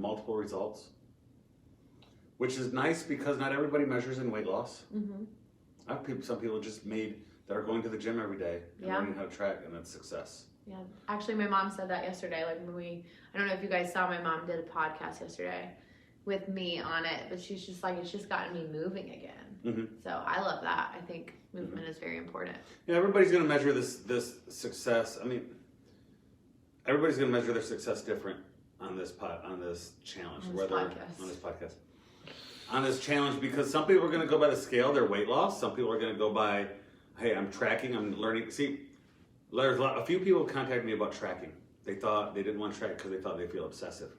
multiple results, which is nice because not everybody measures in weight loss. Mm-hmm. I have some people just made that are going to the gym every day and learning how to track, and that's success. Yeah, actually, my mom said that yesterday. Like when I don't know if you guys saw, my mom did a podcast yesterday with me on it, but she's just like, it's just gotten me moving again. Mm-hmm. So I love that. I think movement is very important. Yeah, everybody's going to measure this success. I mean, everybody's going to measure their success different on this challenge, on this challenge, because some people are going to go by the scale, their weight loss. Some people are going to go by, hey, I'm tracking, I'm learning. See, there's a few people contacted me about tracking. They thought they didn't want to track because they thought they feel obsessive.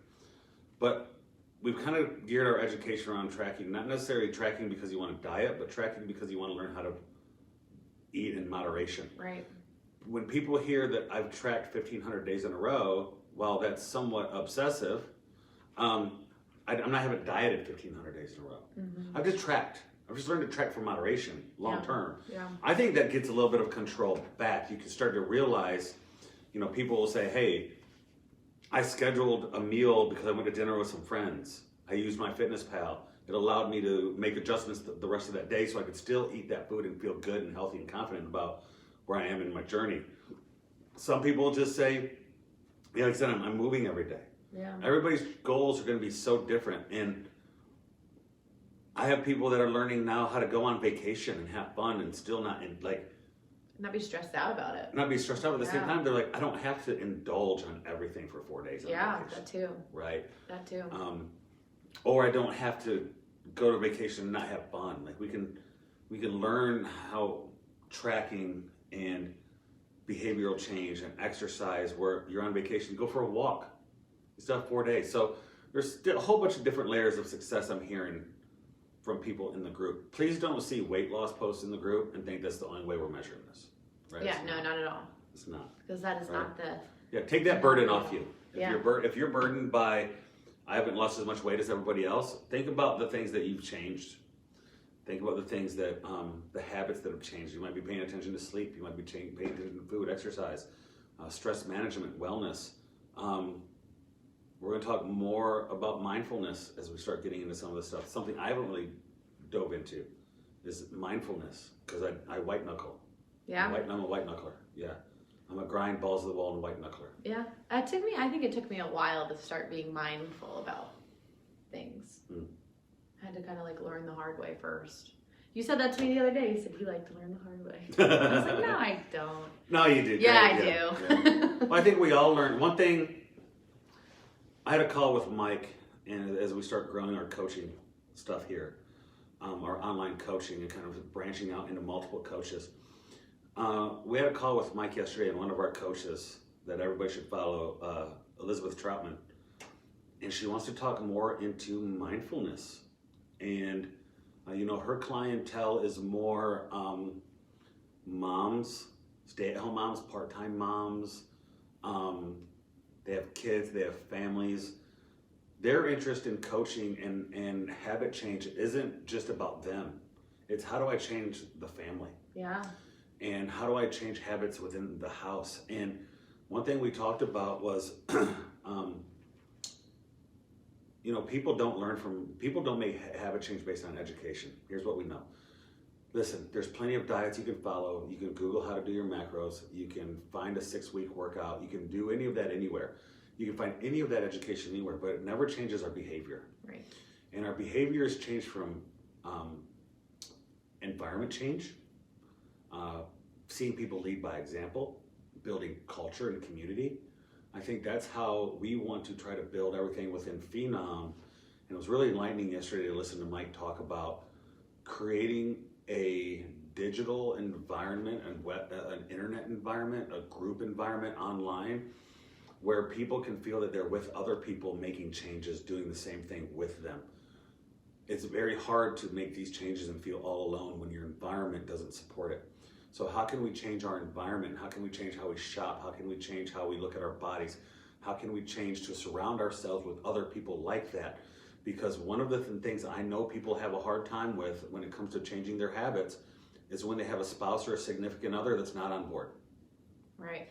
But we've kind of geared our education around tracking, not necessarily tracking because you want to diet, but tracking because you want to learn how to eat in moderation. Right. When people hear that I've tracked 1,500 days in a row, while that's somewhat obsessive, I haven't dieted 1,500 days in a row. Mm-hmm. I've just tracked. I've just learned to track for moderation, long term. Yeah. I think that gets a little bit of control back. You can start to realize, people will say, hey, I scheduled a meal because I went to dinner with some friends. I used my Fitness Pal. It allowed me to make adjustments the rest of that day so I could still eat that food and feel good and healthy and confident about where I am in my journey. Some people just say, like I said, I'm moving every day. Yeah. Everybody's goals are going to be so different. And I have people that are learning now how to go on vacation and have fun and still not not be stressed out about it. Not be stressed out. At the same time, they're like, I don't have to indulge on everything for 4 days. Yeah, that too. Right. That too. Or I don't have to go to vacation and not have fun. Like we can learn how tracking and behavioral change and exercise, where you're on vacation, go for a walk. You still have 4 days. So there's a whole bunch of different layers of success I'm hearing from people in the group. Please don't see weight loss posts in the group and think that's the only way we're measuring this. Right? Yeah, not at all. It's not. Because that is not the... Yeah, take that burden off you. If if you're burdened by, I haven't lost as much weight as everybody else, think about the things that you've changed. Think about the things that, the habits that have changed. You might be paying attention to sleep. You might be paying attention to food, exercise, stress management, wellness. We're going to talk more about mindfulness as we start getting into some of this stuff. Something I haven't really dove into is mindfulness, because I white knuckle. Yeah. I'm a white knuckler. Yeah. I'm a grind balls to the wall and white knuckler. Yeah. I think it took me a while to start being mindful about things. I had to kind of learn the hard way first. You said that to me the other day. You said you like to learn the hard way. I was like, no, I don't. No, you do. Yeah, I do. Yeah. Well, I think we all learn. One thing, I had a call with Mike, and as we start growing our coaching stuff here, our online coaching and kind of branching out into multiple coaches. We had a call with Mike yesterday, and one of our coaches that everybody should follow, Elizabeth Troutman, and she wants to talk more into mindfulness. And, her clientele is more moms, stay-at-home moms, part-time moms. They have kids, they have families. Their interest in coaching and habit change isn't just about them. It's how do I change the family? Yeah. And how do I change habits within the house? And one thing we talked about was, people don't make habit change based on education. Here's what we know. Listen, there's plenty of diets you can follow. You can Google how to do your macros. You can find a 6-week workout. You can do any of that anywhere. You can find any of that education anywhere, but it never changes our behavior. Right. And our behaviors change from environment change, seeing people lead by example, building culture and community. I think that's how we want to try to build everything within Phenom. And it was really enlightening yesterday to listen to Mike talk about creating a digital environment and an internet environment, a group environment online, where people can feel that they're with other people making changes, doing the same thing with them. It's very hard to make these changes and feel all alone when your environment doesn't support it. So how can we change our environment? How can we change how we shop? How can we change how we look at our bodies? How can we change to surround ourselves with other people like that? Because one of the things I know people have a hard time with when it comes to changing their habits is when they have a spouse or a significant other that's not on board. Right.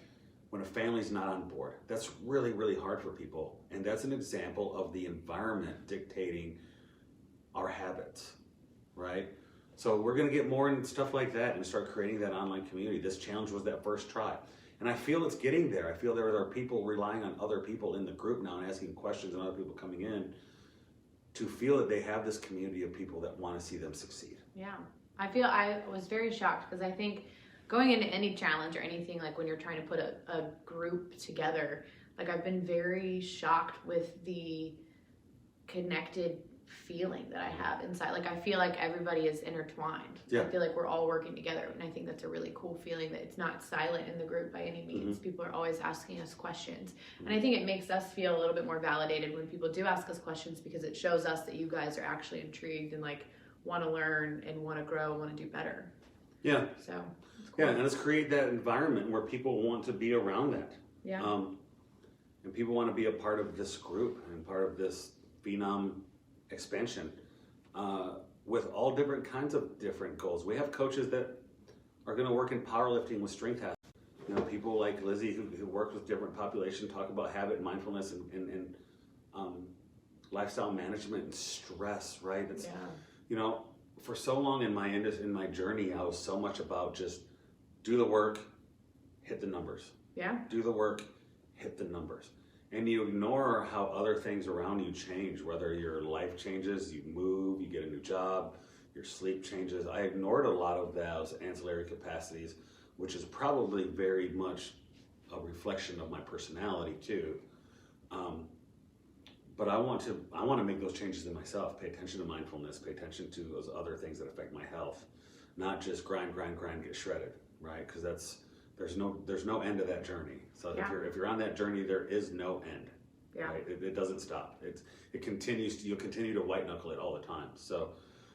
when a family's not on board. That's really, really hard for people. And that's an example of the environment dictating our habits, right? So we're gonna get more into stuff like that and start creating that online community. This challenge was that first try. And I feel it's getting there. I feel there are people relying on other people in the group now and asking questions and other people coming in to feel that they have this community of people that want to see them succeed. Yeah. I was very shocked because I think going into any challenge or anything, like when you're trying to put a group together, like I've been very shocked with the connected feeling that I have inside. Like I feel like everybody is intertwined. Yeah. I feel like we're all working together, and I think that's a really cool feeling that it's not silent in the group by any means. Mm-hmm. People are always asking us questions, and I think it makes us feel a little bit more validated when people do ask us questions, because it shows us that you guys are actually intrigued and like want to learn and want to grow and want to do better. Yeah. So it's cool. Yeah, and let's create that environment where people want to be around that. Yeah. And people want to be a part of this group and part of this Phenom expansion with all different kinds of different goals. We have coaches that are going to work in powerlifting with strength athletes. You know, people like Lizzie who work with different population, talk about habit, mindfulness, and lifestyle management and stress. Right? It's, you know, for so long in my journey, I was so much about just do the work, hit the numbers. Yeah. Do the work, hit the numbers. And you ignore how other things around you change, whether your life changes, you move, you get a new job, your sleep changes. I ignored a lot of those ancillary capacities, which is probably very much a reflection of my personality too. But I want to make those changes in myself. Pay attention to mindfulness, pay attention to those other things that affect my health, not just grind, get shredded, right? Because there's no end to that journey. So if you're on that journey, there is no end. Yeah. Right? It doesn't stop. It continues. You'll continue to white knuckle it all the time. So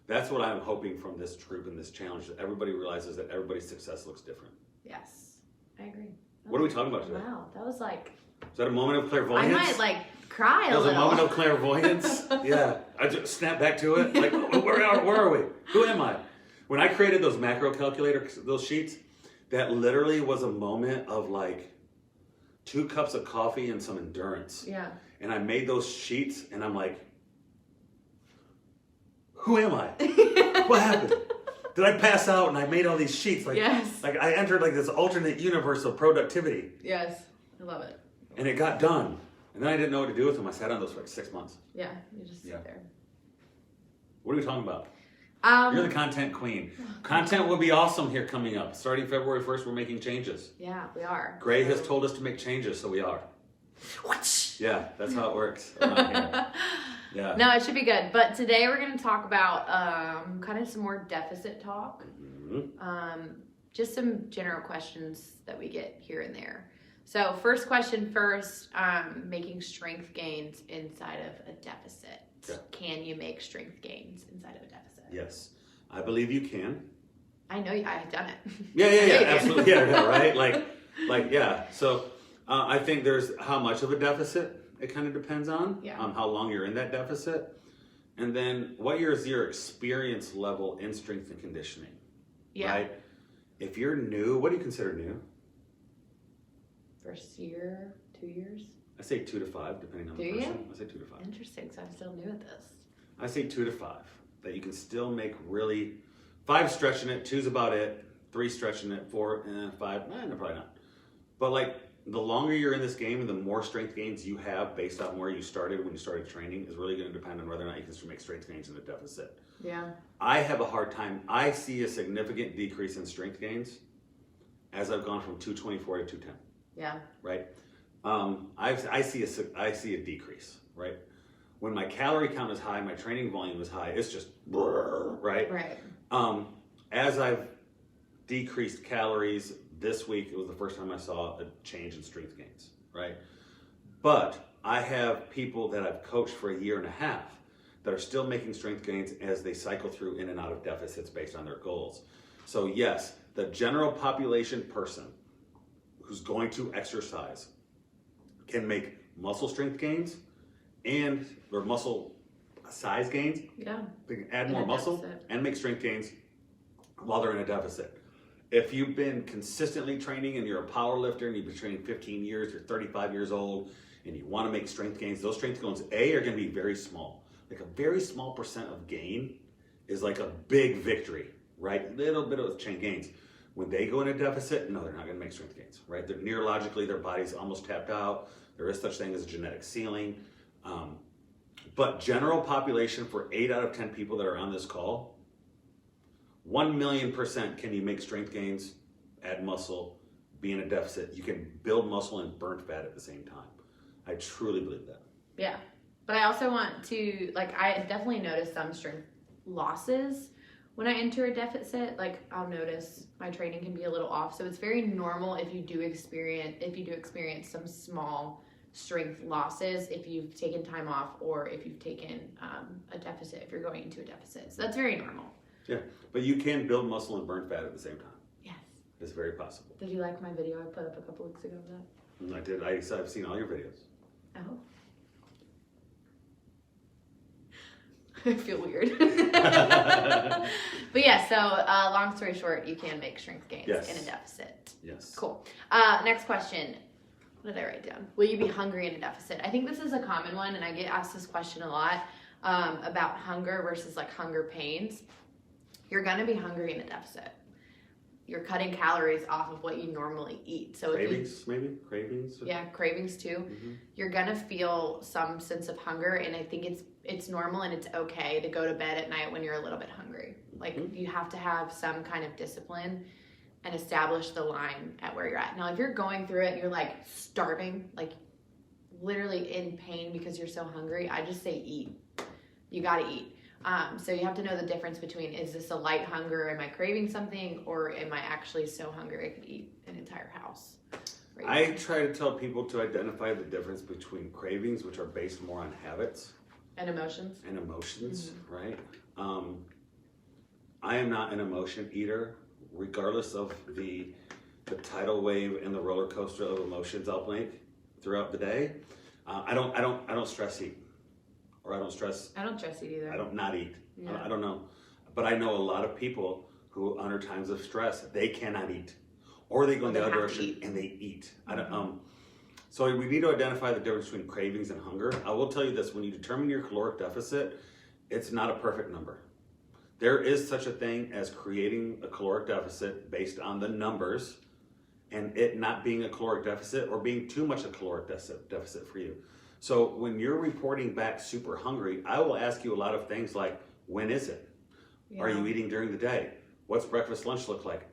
that's what I'm hoping from this group and this challenge, that everybody realizes that everybody's success looks different. Yes, I agree. What are we talking about today? Wow, that was like. Is that a moment of clairvoyance? I might cry a little. That was a moment of clairvoyance. Yeah, I just snapped back to it. Like, where are we? Who am I? When I created those macro calculators, those sheets, that literally was a moment of like 2 cups of coffee and some endurance. Yeah. And I made those sheets and I'm like, who am I? What happened? Did I pass out and I made all these sheets? Like, yes. Like I entered like this alternate universe of productivity. Yes. I love it. And it got done. And then I didn't know what to do with them. I sat on those for like 6 months. Yeah. You just sit there. What are we talking about? You're the content queen. Content will be awesome here coming up. Starting February 1st, we're making changes. Yeah, we are. Gray has told us to make changes, so we are. What? Yeah, that's how it works around here. Yeah. No, it should be good. But today we're going to talk about kind of some more deficit talk. Mm-hmm. Just some general questions that we get here and there. So first question first, making strength gains inside of a deficit. Yeah. Can you make strength gains inside of a deficit? Yes, I believe you can. I know I've done it. Yeah, absolutely. Yeah, right? Like, yeah. So I think there's how much of a deficit it kind of depends on, how long you're in that deficit. And then what is your experience level in strength and conditioning, right? If you're new, what do you consider new? First year, 2 years? I say 2 to 5, depending on the person. I say 2 to 5. Interesting, so I'm still new at this. I say 2 to 5. That you can still make really 5 stretching it, 2's about it, 3 stretching it, 4, 5, no, probably not. But like the longer you're in this game and the more strength gains you have based on where you started when you started training is really going to depend on whether or not you can make strength gains in a deficit. Yeah. I have a hard time. I see a significant decrease in strength gains as I've gone from 224 to 210. Yeah. Right. I see a decrease. Right. When my calorie count is high, my training volume is high. It's just right. Right. As I've decreased calories this week, it was the first time I saw a change in strength gains. Right. But I have people that I've coached for a year and a half that are still making strength gains as they cycle through in and out of deficits based on their goals. So yes, the general population person who's going to exercise can make muscle strength gains or muscle size gains. Yeah. They can add more muscle and make strength gains while they're in a deficit. if you've been consistently training and you're a power lifter and you've been training 15 years, you're 35 years old, and you want to make strength gains, those strength gains, are going to be very small. Like a very small percent of gain is like a big victory, right? Little bit of chain gains. When they go in a deficit, no, they're not going to make strength gains, right? They're neurologically, their body's almost tapped out. There is such thing as a genetic ceiling. But general population for 8 out of 10 people that are on this call, 1,000,000% can you make strength gains, add muscle, be in a deficit. You can build muscle and burn fat at the same time. I truly believe that. Yeah. But I also want to, I definitely notice some strength losses when I enter a deficit. Like, I'll notice my training can be a little off. So it's very normal if you do experience some small strength losses if you've taken time off or if you've taken a deficit, if you're going into a deficit. So that's very normal. Yeah, but you can build muscle and burn fat at the same time. Yes. It's very possible. Did you like my video I put up a couple weeks ago of that? I did. I've seen all your videos. Oh. I feel weird. But yeah, so long story short, you can make strength gains in a deficit. Yes. Cool. Next question. What did I write down? Will you be hungry in a deficit? I think this is a common one, and I get asked this question a lot about hunger versus hunger pains. You're going to be hungry in a deficit. You're cutting calories off of what you normally eat. So cravings, maybe? Cravings? Yeah, cravings too. Mm-hmm. You're going to feel some sense of hunger, and I think it's normal and it's okay to go to bed at night when you're a little bit hungry. You have to have some kind of discipline and establish the line at where you're at. Now, if you're going through it and you're starving, literally in pain because you're so hungry, I just say eat. You got to eat. So you have to know the difference between, is this a light hunger, am I craving something, or am I actually so hungry I could eat an entire house? I try to tell people to identify the difference between cravings, which are based more on habits. And emotions. Mm-hmm. Right? I am not an emotion eater, regardless of the tidal wave and the roller coaster of emotions I'll make throughout the day. I don't stress eat. Or I don't stress eat either. I don't not eat. Yeah. I don't know. But I know a lot of people who, under times of stress, they cannot eat. Or they go in the other direction and they eat. Mm-hmm. So we need to identify the difference between cravings and hunger. I will tell you this, when you determine your caloric deficit, it's not a perfect number. There is such a thing as creating a caloric deficit based on the numbers and it not being a caloric deficit or being too much a caloric deficit for you. So when you're reporting back super hungry, I will ask you a lot of things like, when is it? Yeah. Are you eating during the day? What's breakfast, lunch look like?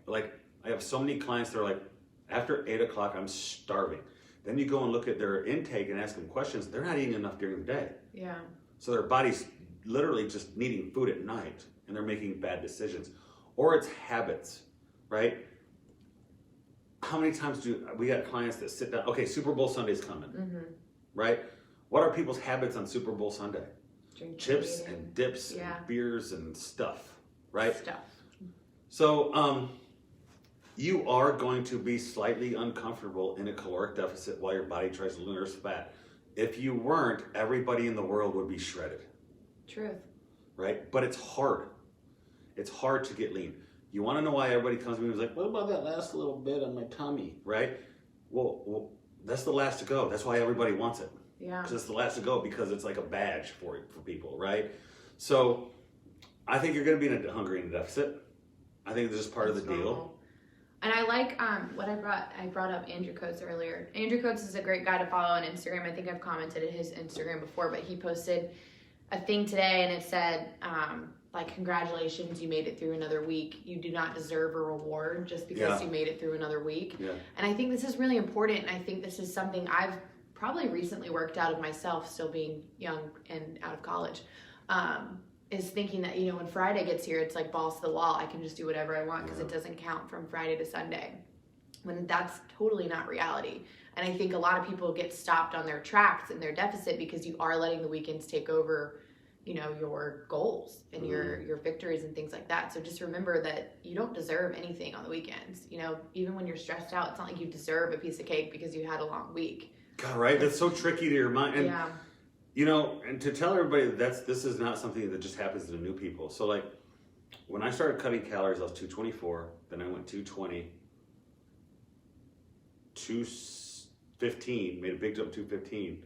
I have so many clients that are after 8 o'clock, I'm starving. Then you go and look at their intake and ask them questions. They're not eating enough during the day. Yeah. So their body's literally just needing food at night and they're making bad decisions. Or it's habits, right? How many times do we got clients that sit down? Okay, Super Bowl Sunday's coming, right? What are people's habits on Super Bowl Sunday? Chips and dips and beers and stuff, right? So you are going to be slightly uncomfortable in a caloric deficit while your body tries to nurse fat. If you weren't, everybody in the world would be shredded. Truth. Right? But it's hard. It's hard to get lean. You want to know why everybody comes to me and is like, what about that last little bit on my tummy, right? Well, that's the last to go. That's why everybody wants it. Yeah. Because it's the last to go because it's like a badge for people, right? So I think you're going to be hungry in a deficit. I think this is part of the deal. And I like what I brought up Andrew Coates earlier. Andrew Coates is a great guy to follow on Instagram. I think I've commented at his Instagram before, but he posted a thing today and it said, congratulations, you made it through another week. You do not deserve a reward just because you made it through another week. Yeah. And I think this is really important. And I think this is something I've probably recently worked out of myself, still being young and out of college, is thinking that, when Friday gets here, it's like balls to the wall. I can just do whatever I want because it doesn't count from Friday to Sunday. When that's totally not reality. And I think a lot of people get stopped on their tracks in their deficit because you are letting the weekends take over, your goals and your victories and things like that. So just remember that you don't deserve anything on the weekends. Even when you're stressed out, it's not like you deserve a piece of cake because you had a long week. God, right? That's so tricky to your mind. And, and to tell everybody that this is not something that just happens to new people. So when I started cutting calories, I was 224. Then I went 220, 215, made a big jump, 215,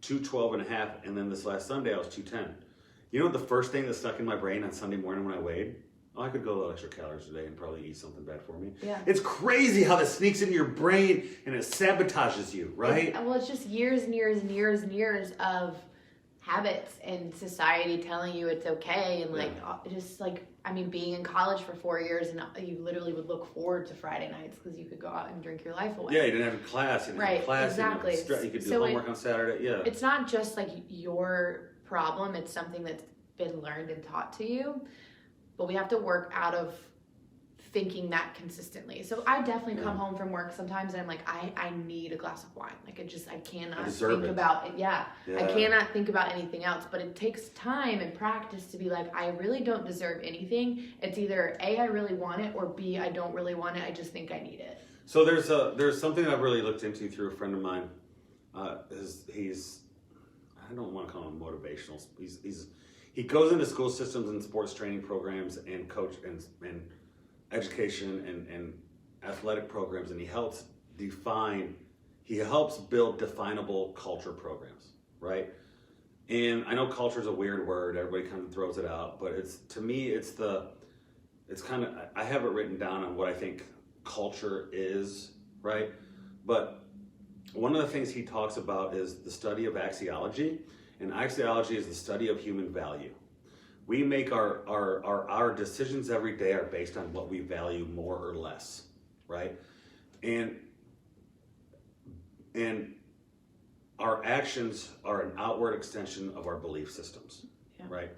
212 and a half, and then this last Sunday I was 210. You know what the first thing that stuck in my brain on Sunday morning when I weighed? Oh, I could go a little extra calories today and probably eat something bad for me. Yeah. It's crazy how this sneaks into your brain and it sabotages you, right? It's just years and years and years and years of habits and society telling you it's okay, and like just like, I mean, being in college for 4 years and you literally would look forward to Friday nights because you could go out and drink your life away. Yeah, you didn't have a class. You didn't have class. Exactly. You could do homework on Saturday. Yeah. It's not just like your problem. It's something that's been learned and taught to you, but we have to work out of thinking that consistently. So I definitely come home from work sometimes and I'm like, I need a glass of wine. Like I cannot think about it. Yeah. I cannot think about anything else, but it takes time and practice to be like, I really don't deserve anything. It's either A, I really want it, or B, I don't really want it. I just think I need it. So there's something I've really looked into through a friend of mine. He's I don't want to call him motivational. He goes into school systems and sports training programs and coach and education and athletic programs, and he helps build definable culture programs, right? And I know culture is a weird word, everybody kind of throws it out, but to me it's kind of, I have it written down on what I think culture is, right? But one of the things he talks about is the study of axiology, and axiology is the study of human value. We make our decisions every day are based on what we value more or less, right? And our actions are an outward extension of our belief systems, right?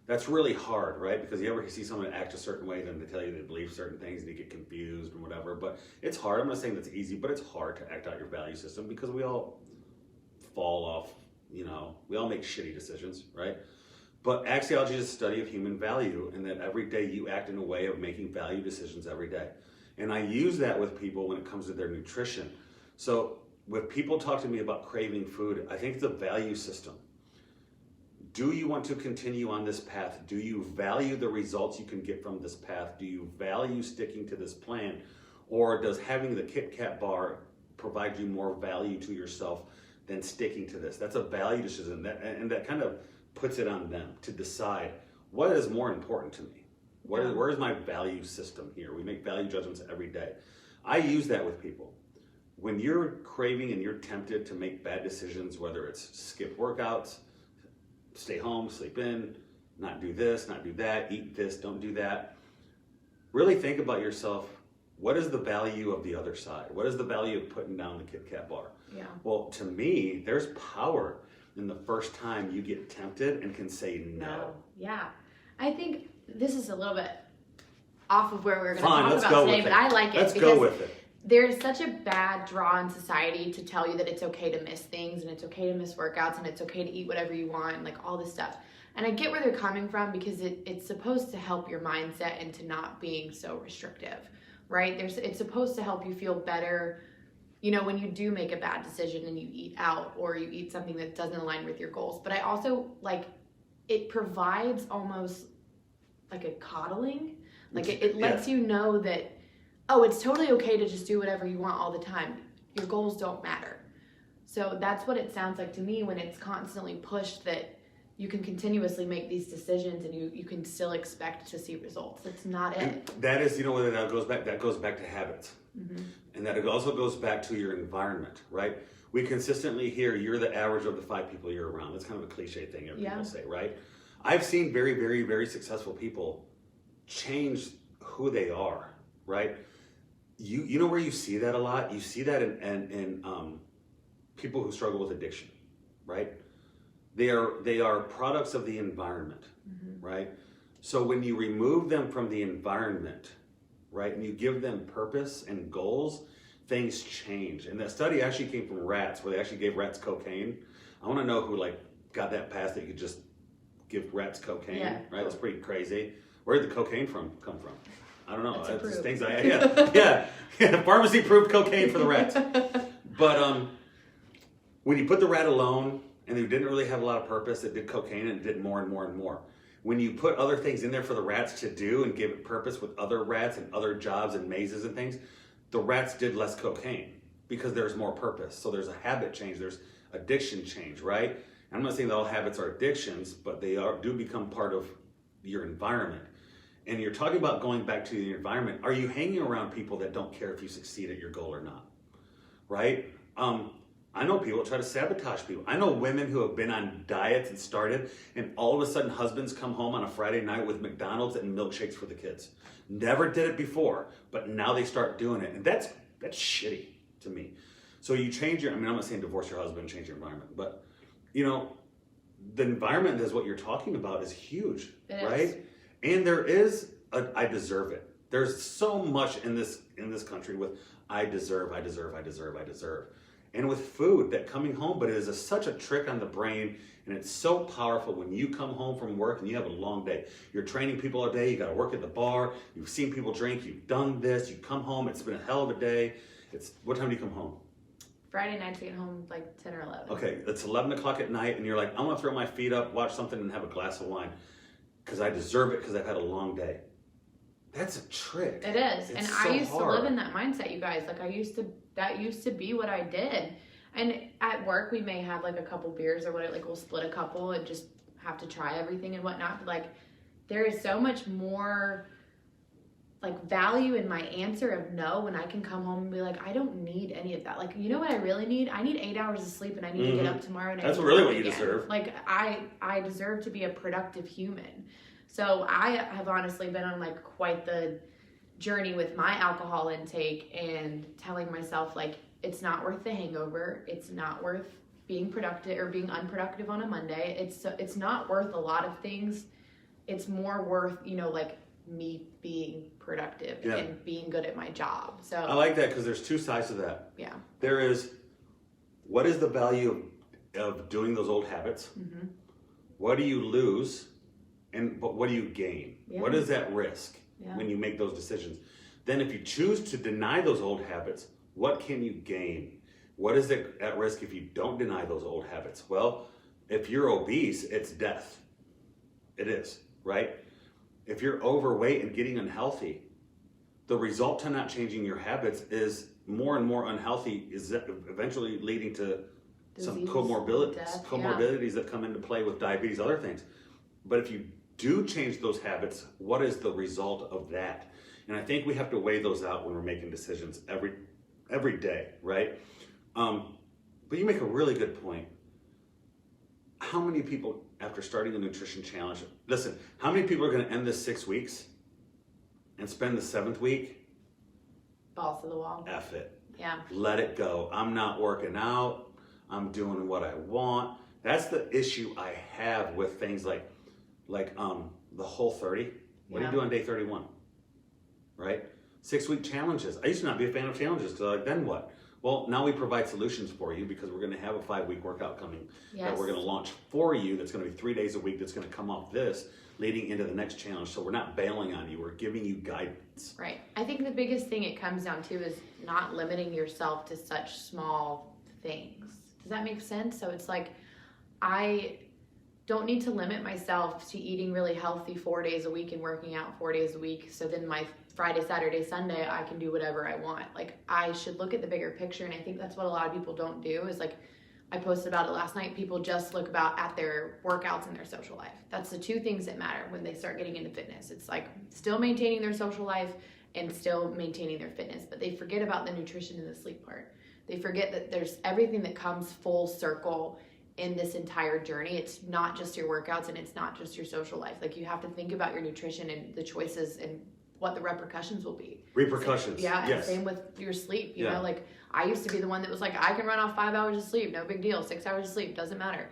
That's really hard, right? Because you ever see someone act a certain way, then they tell you they believe certain things and you get confused and whatever. But it's hard. I'm not saying that's easy, but it's hard to act out your value system because we all fall off, we all make shitty decisions, right? But axiology is a study of human value, and that every day you act in a way of making value decisions every day. And I use that with people when it comes to their nutrition. So when people talk to me about craving food, I think it's a value system. Do you want to continue on this path? Do you value the results you can get from this path? Do you value sticking to this plan? Or does having the Kit Kat bar provide you more value to yourself than sticking to this? That's a value decision, and that kind of puts it on them to decide what is more important to me. Where is my value system here? We make value judgments every day. I use that with people. When you're craving and you're tempted to make bad decisions, whether it's skip workouts, stay home, sleep in, not do this, not do that, eat this, don't do that, really think about yourself. What is the value of the other side? What is the value of putting down the Kit Kat bar? Yeah. Well, to me, there's power in the first time you get tempted and can say no. Yeah. I think this is a little bit off of where we're going to talk about today, but I like it. Let's go with it. There's such a bad draw in society to tell you that it's okay to miss things and it's okay to miss workouts and it's okay to eat whatever you want and like all this stuff. And I get where they're coming from because it's supposed to help your mindset into not being so restrictive, right? It's supposed to help you feel better, when you do make a bad decision and you eat out or you eat something that doesn't align with your goals. But I also it provides almost like a coddling. Like it lets you know that, oh, it's totally okay to just do whatever you want all the time. Your goals don't matter. So that's what it sounds like to me when it's constantly pushed that you can continuously make these decisions and you can still expect to see results. That's not it. And that is, that goes back to habits. Mm-hmm. And that it also goes back to your environment, right? We consistently hear you're the average of the 5 people you're around. That's kind of a cliche thing people say, right? I've seen very, very, very successful people change who they are, right? You know where you see that a lot? You see that in people who struggle with addiction, right? They are products of the environment, right? So when you remove them from the environment, right, and you give them purpose and goals, things change. And that study actually came from rats, where they actually gave rats cocaine. I want to know who got that passed that you could just give rats cocaine, right? That's pretty crazy. Where did the cocaine come from? I don't know. That's just things pharmacy approved cocaine for the rats. But when you put the rat alone and they didn't really have a lot of purpose, it did cocaine and it did more and more and more. when you put other things in there for the rats to do and give it purpose with other rats and other jobs and mazes and things, the rats did less cocaine because there's more purpose. So there's a habit change, there's addiction change, right? And I'm not saying that all habits are addictions, but they do become part of your environment. And you're talking about going back to the environment. Are you hanging around people that don't care if you succeed at your goal or not? Right? I know people that try to sabotage people. I know women who have been on diets and started, and all of a sudden husbands come home on a Friday night with McDonald's and milkshakes for the kids. Never did it before, but now they start doing it. And that's shitty to me. So you change I'm not saying divorce your husband, change your environment, but the environment is what you're talking about is huge, right? And there is I deserve it. There's so much in this country with I deserve. And with food, that coming home, but it is such a trick on the brain, and it's so powerful when you come home from work and you have a long day. You're training people all day, you got to work at the bar, you've seen people drink, you've done this, you come home, it's been a hell of a day. What time do you come home? Friday nights I get home like 10 or 11. Okay, it's 11 o'clock at night, and you're like, I'm going to throw my feet up, watch something, and have a glass of wine because I deserve it because I've had a long day. That's a trick. It is. And I used to live in that mindset, you guys. Like that used to be what I did. And at work, we may have like a couple beers or whatever, like we'll split a couple and just have to try everything and whatnot. But like, there is so much more like value in my answer of no when I can come home and be like, I don't need any of that. Like, you know what I really need? I need 8 hours of sleep, and I need to get up tomorrow. And that's really what you deserve. Like, I deserve to be a productive human. So I have honestly been on like quite the journey with my alcohol intake and telling myself like, it's not worth the hangover. It's not worth being productive or being unproductive on a Monday. It's not worth a lot of things. It's more worth, like me being productive and being good at my job. So I like that because there's two sides to that. Yeah. There is, what is the value of doing those old habits? Mm-hmm. What do you lose? But what do you gain? Yeah. What is that risk when you make those decisions? Then if you choose to deny those old habits, what can you gain? What is it at risk if you don't deny those old habits? Well, if you're obese, it's death. It is, right? If you're overweight and getting unhealthy, the result to not changing your habits is more and more unhealthy, is eventually leading to some comorbidities that come into play with diabetes, other things. But if you do change those habits, what is the result of that? And I think we have to weigh those out when we're making decisions every day, right? But you make a really good point. How many people, after starting a nutrition challenge, listen, how many people are going to end this 6 weeks and spend the 7th week? Balls to the wall. F it. Yeah. Let it go. I'm not working out. I'm doing what I want. That's the issue I have with things like the Whole30. What do you do on day 31? Right? 6-week challenges. I used to not be a fan of challenges. So then what? Well, now we provide solutions for you because we're going to have a 5-week workout coming that we're going to launch for you. That's going to be 3 days a week. That's going to come off this leading into the next challenge. So we're not bailing on you. We're giving you guidance. Right. I think the biggest thing it comes down to is not limiting yourself to such small things. Does that make sense? So it's like, I don't need to limit myself to eating really healthy 4 days a week and working out 4 days a week. So then my Friday, Saturday, Sunday, I can do whatever I want. Like, I should look at the bigger picture. And I think that's what a lot of people don't do is like, I posted about it last night. People just look at their workouts and their social life. That's the two things that matter when they start getting into fitness. It's like still maintaining their social life and still maintaining their fitness, but they forget about the nutrition and the sleep part. They forget that there's everything that comes full circle in this entire journey. It's not just your workouts and it's not just your social life. Like, you have to think about your nutrition and the choices and what the repercussions will be. Repercussions. Yeah, and same with your sleep. You know, like, I used to be the one that was like, I can run off 5 hours of sleep, no big deal. 6 hours of sleep, doesn't matter.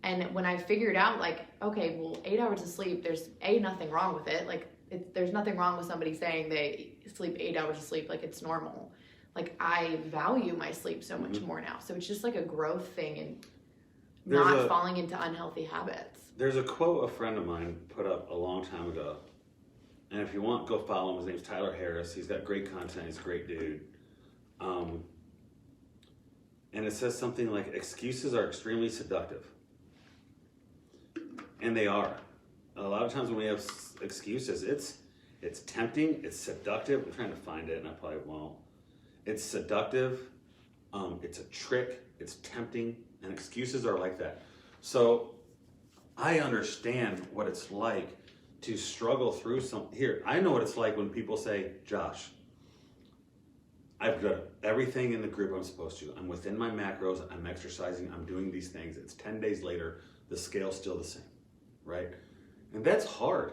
And when I figured out, like, okay, well, 8 hours of sleep, there's nothing wrong with it. Like, there's nothing wrong with somebody saying they sleep 8 hours of sleep, like it's normal. Like, I value my sleep so much more now. So it's just like a growth thing and not falling into unhealthy habits. There's a quote a friend of mine put up a long time ago. And if you want, go follow him. His name's Tyler Harris. He's got great content. He's a great dude. And it says something like, excuses are extremely seductive. And they are. a lot of times when we have excuses, it's tempting, it's seductive. I'm trying to find it, and I probably won't. It's seductive, it's a trick, it's tempting, and excuses are like that. So I understand what it's like to struggle through here. I know what it's like when people say, Josh, I've got everything in the group I'm supposed to. I'm within my macros, I'm exercising, I'm doing these things. It's 10 days later, the scale's still the same, right? And that's hard.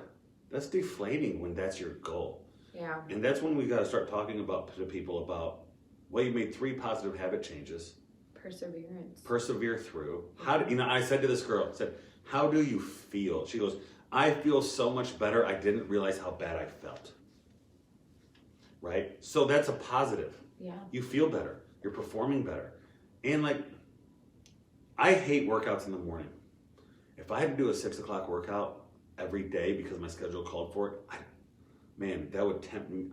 That's deflating when that's your goal. Yeah. And that's when we got to start talking to people about, well, you made 3 positive habit changes. Perseverance. Persevere through. I said to this girl, how do you feel? She goes, I feel so much better. I didn't realize how bad I felt. Right? So that's a positive. Yeah. You feel better. You're performing better. And I hate workouts in the morning. If I had to do a 6 o'clock workout every day because my schedule called for it, that would tempt me.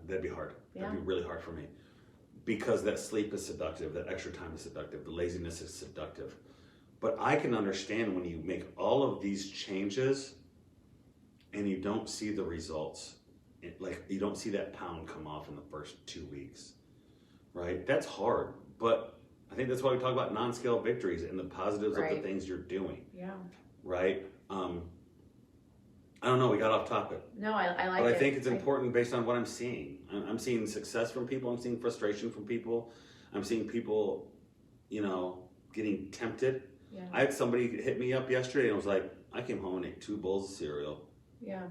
That'd be hard. Yeah. That'd be really hard for me. Because that sleep is seductive, that extra time is seductive, the laziness is seductive. But I can understand when you make all of these changes and you don't see the results. You don't see that pound come off in the first 2 weeks, right? That's hard. But I think that's why we talk about non-scale victories and the positives of the things you're doing. Yeah. Right? I don't know, we got off topic. No, I like it. But I think it's important based on what I'm seeing. I'm seeing success from people. I'm seeing frustration from people. I'm seeing people, getting tempted. Yeah. I had somebody hit me up yesterday and was like, I came home and ate 2 bowls of cereal. Yeah.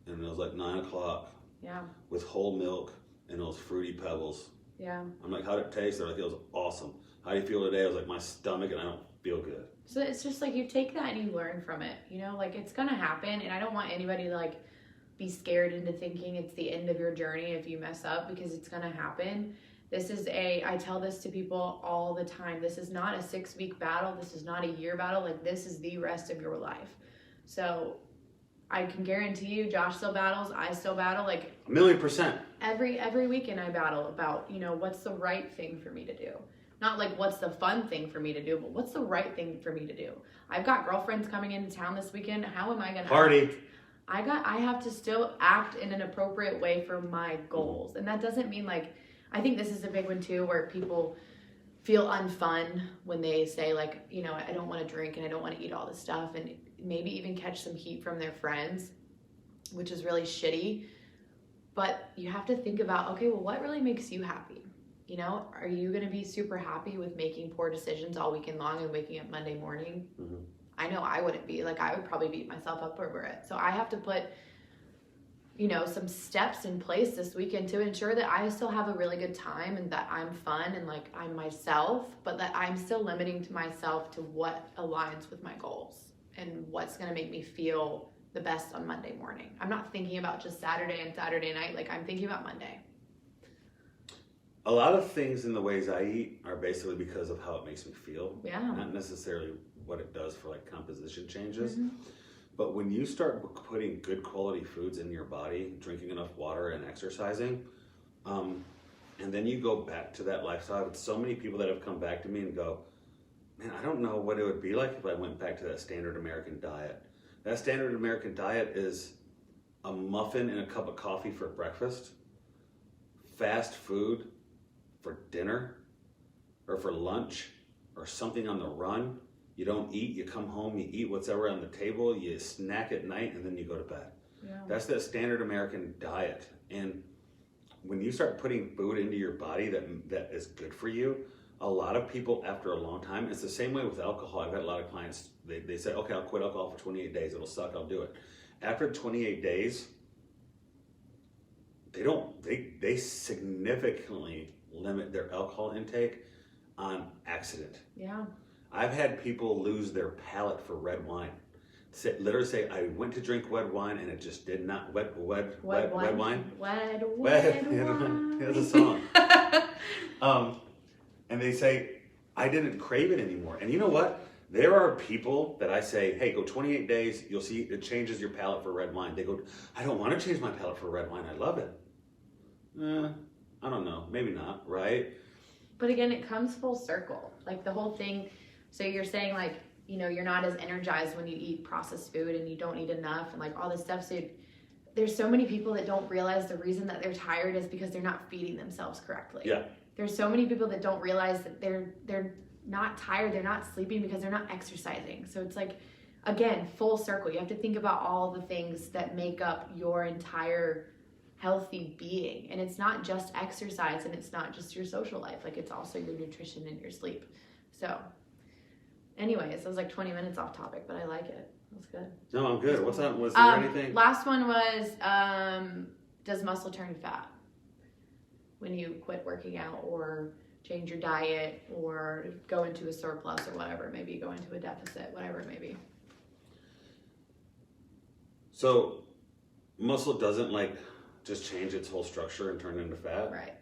And it was like 9 o'clock. Yeah. With whole milk and those fruity pebbles. Yeah. I'm like, how'd it taste? They're like, it was awesome. How do you feel today? I was like, my stomach and I don't feel good. So it's just you take that and you learn from it, it's going to happen. And I don't want anybody to be scared into thinking it's the end of your journey if you mess up, because it's going to happen. I tell this to people all the time. This is not a 6-week battle. This is not a year battle. This is the rest of your life. So I can guarantee you, Josh still battles. I still battle. 1,000,000%. Every weekend I battle about, what's the right thing for me to do. Not what's the fun thing for me to do, but what's the right thing for me to do. I've got girlfriends coming into town this weekend. How am I going to party? I have to still act in an appropriate way for my goals. And that doesn't mean I think this is a big one too, where people feel unfun when they say I don't want to drink and I don't want to eat all this stuff, and maybe even catch some heat from their friends, which is really shitty. But you have to think about, okay, well, what really makes you happy? Are you going to be super happy with making poor decisions all weekend long and waking up Monday morning? Mm-hmm. I know I wouldn't be. I would probably beat myself up over it. So I have to put, some steps in place this weekend to ensure that I still have a really good time and that I'm fun and I'm myself, but that I'm still limiting to myself to what aligns with my goals and what's going to make me feel the best on Monday morning. I'm not thinking about just Saturday and Saturday night. I'm thinking about Monday. A lot of things in the ways I eat are basically because of how it makes me feel. Yeah. Not necessarily what it does for composition changes. Mm-hmm. But when you start putting good quality foods in your body, drinking enough water and exercising, and then you go back to that lifestyle. With so many people that have come back to me and go, man, I don't know what it would be like if I went back to that standard American diet. That standard American diet is a muffin and a cup of coffee for breakfast, fast food for dinner or for lunch or something on the run. You don't eat, you come home, you eat what's ever on the table, you snack at night, and then you go to bed. Yeah. That's that standard American diet. And when you start putting food into your body that is good for you, a lot of people after a long time, it's the same way with alcohol. I've had a lot of clients, they say, okay, I'll quit alcohol for 28 days. It'll suck, I'll do it. After 28 days, they significantly limit their alcohol intake on accident. Yeah. I've had people lose their palate for red wine. Literally say, I went to drink red wine and it just did not, wine. Wed wine. There's a song. And they say, I didn't crave it anymore. And you know what? There are people that I say, hey, go 28 days, you'll see it changes your palate for red wine. They go, I don't want to change my palate for red wine. I love it. I don't know. Maybe not, right? But again, it comes full circle. The whole thing. So you're saying you know, you're not as energized when you eat processed food and you don't eat enough and like all this stuff. So there's so many people that don't realize the reason that they're tired is because they're not feeding themselves correctly. Yeah. There's so many people that don't realize that they're not tired, they're not sleeping because they're not exercising. So it's like, again, full circle. You have to think about all the things that make up your entire healthy being. And it's not just exercise and it's not just your social life. Like it's also your nutrition and your sleep. So anyways, it was like 20 minutes off topic, but I like it. That's good. No, I'm good. What's up? Was there anything? Last one was, does muscle turn fat when you quit working out or change your diet or go into a surplus or whatever? Maybe you go into a deficit, whatever it may be. So muscle doesn't like just change its whole structure and turn into fat. Right.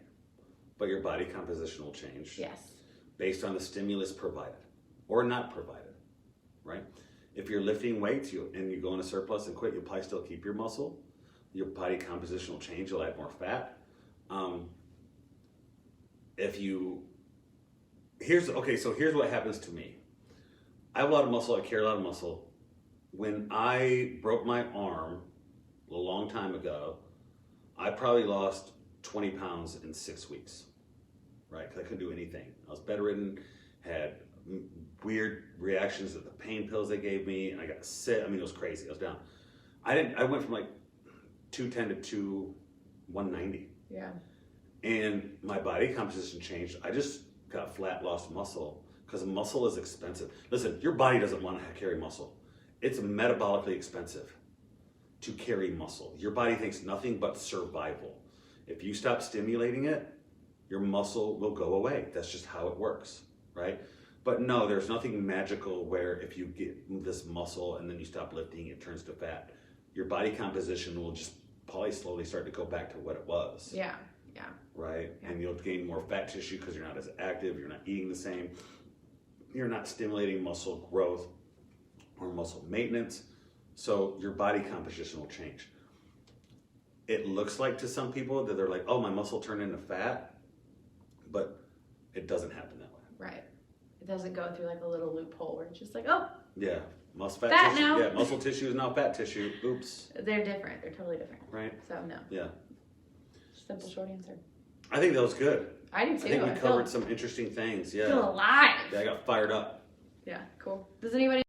But your body composition will change. Yes. Based on the stimulus provided or not provided, right? If you're lifting weights and you go in a surplus and quit, you'll probably still keep your muscle. Your body composition will change. You'll add more fat. Here's what happens to me. I have a lot of muscle. I carry a lot of muscle. When I broke my arm a long time ago, I probably lost 20 pounds in 6 weeks, right? Because I couldn't do anything. I was bedridden, had weird reactions to the pain pills they gave me, and I got sick. I mean, it was crazy. I was down. I went from like 210 to 190. Yeah. And my body composition changed. I just got flat, lost muscle, because muscle is expensive. Listen, your body doesn't want to carry muscle. It's metabolically expensive to carry muscle. Your body thinks nothing but survival. If you stop stimulating it, your muscle will go away. That's just how it works, right? But no, there's nothing magical where if you get this muscle and then you stop lifting, it turns to fat. Your body composition will just probably slowly start to go back to what it was. Yeah, yeah. Right? Yeah. And you'll gain more fat tissue because you're not as active, you're not eating the same, you're not stimulating muscle growth or muscle maintenance. So your body composition will change. It looks like to some people that they're like, oh, my muscle turned into fat, but it doesn't happen that way. Right. It doesn't go through like a little loophole where it's just like, oh, yeah, fat tissue. now. Yeah, muscle tissue is now fat tissue. Oops. They're different. They're totally different. Right. So no. Yeah. Simple, short answer. I think that was good. I do too. I think we covered some interesting things. Yeah. Feel alive. Yeah, I got fired up. Yeah, cool. Does anybody